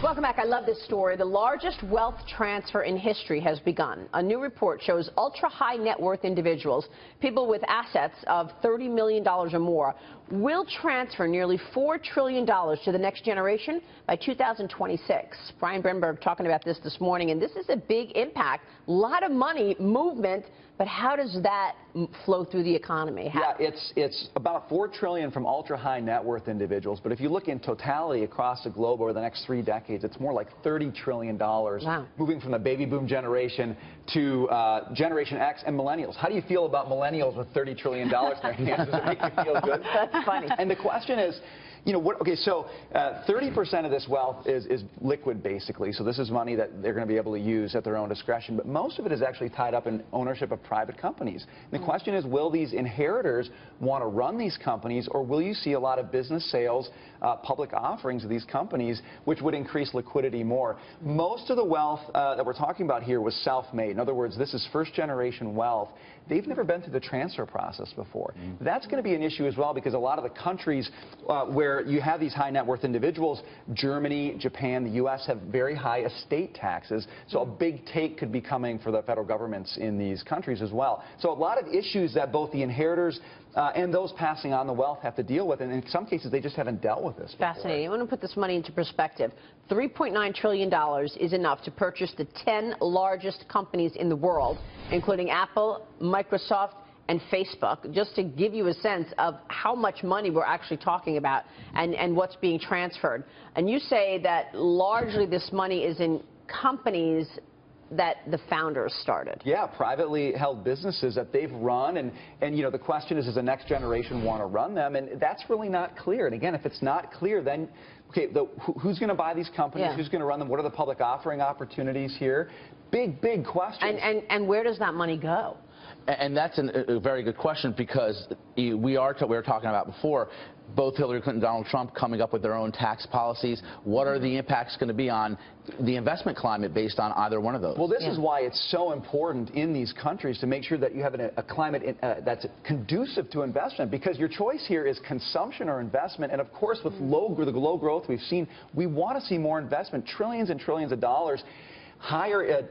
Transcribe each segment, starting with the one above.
Welcome back. I love this story. The largest wealth transfer in history has begun. A new report shows ultra-high net worth individuals, people with assets of $30 million or more, will transfer nearly $4 trillion to the next generation by 2026. Brian Brenberg talking about this morning, and this is a big impact. A lot of money, movement, but how does that flow through the economy? Yeah, it's about $4 trillion from ultra-high net worth individuals, but if you look in totality across the globe over the next 3 decades, it's more like $30 trillion. Wow. Moving from the baby boom generation to Generation X and Millennials. How do you feel about Millennials with $30 trillion in their hands? Does it make you feel good? That's funny. And the question is, you know, what? Okay, so 30% of this wealth is liquid, basically. So this is money that they're going to be able to use at their own discretion. But most of it is actually tied up in ownership of private companies. And the question is, will these inheritors want to run these companies, or will you see a lot of business sales, public offerings of these companies, which would increase liquidity more? Most of the wealth that we're talking about here was self-made. In other words, this is first-generation wealth. They've never been through the transfer process before. That's going to be an issue as well, because a lot of the countries where you have these high net worth individuals, Germany, Japan, the U.S. have very high estate taxes. So a big take could be coming for the federal governments in these countries as well. So a lot of issues that both the inheritors and those passing on the wealth have to deal with, and in some cases they just haven't dealt with this before. Fascinating. I want to put this money into perspective. $3.9 trillion is enough to purchase the 10 largest companies in the world, including Apple, Microsoft, and Facebook, just to give you a sense of how much money we're actually talking about and what's being transferred. And you say that largely this money is in companies that the founders started. Yeah, privately held businesses that they've run, and you know, the question is, does the next generation want to run them? And that's really not clear. And again, if it's not clear, then okay, who's going to buy these companies? Yeah. Who's going to run them? What are the public offering opportunities here? Big questions. And where does that money go? And that's a very good question, because we were talking about before, both Hillary Clinton and Donald Trump coming up with their own tax policies. What are the impacts going to be on the investment climate based on either one of those? Well, this is why it's so important in these countries to make sure that you have a climate that's conducive to investment, because your choice here is consumption or investment. And of course, with the low growth we've seen, we want to see more investment, trillions and trillions of dollars. Higher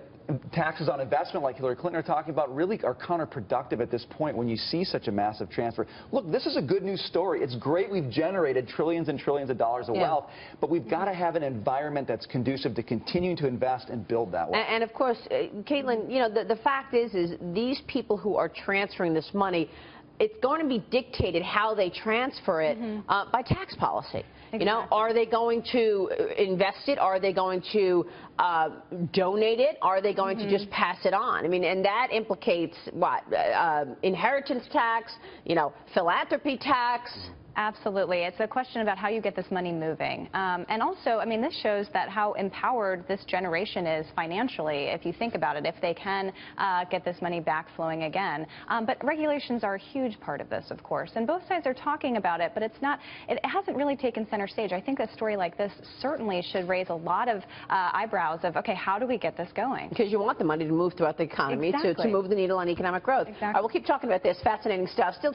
taxes on investment, like Hillary Clinton are talking about, really are counterproductive at this point when you see such a massive transfer. Look, this is a good news story. It's great we've generated trillions and trillions of dollars of wealth, but we've got to have an environment that's conducive to continuing to invest and build that wealth. And of course, Caitlin, you know, the fact is these people who are transferring this money, it's going to be dictated how they transfer it by tax policy. Exactly. You know, are they going to invest it? Are they going to donate it? Are they going to just pass it on? I mean, and that implicates what? Inheritance tax, you know, philanthropy tax. Absolutely. It's a question about how you get this money moving. And also, I mean, this shows that how empowered this generation is financially, if you think about it, if they can get this money back flowing again. But regulations are a huge part of this, of course. And both sides are talking about it, but it hasn't really taken center stage. I think a story like this certainly should raise a lot of eyebrows of, okay, how do we get this going? Because you want the money to move throughout the economy to move the needle on economic growth. Exactly. All right, we'll keep talking about this. Fascinating stuff. Still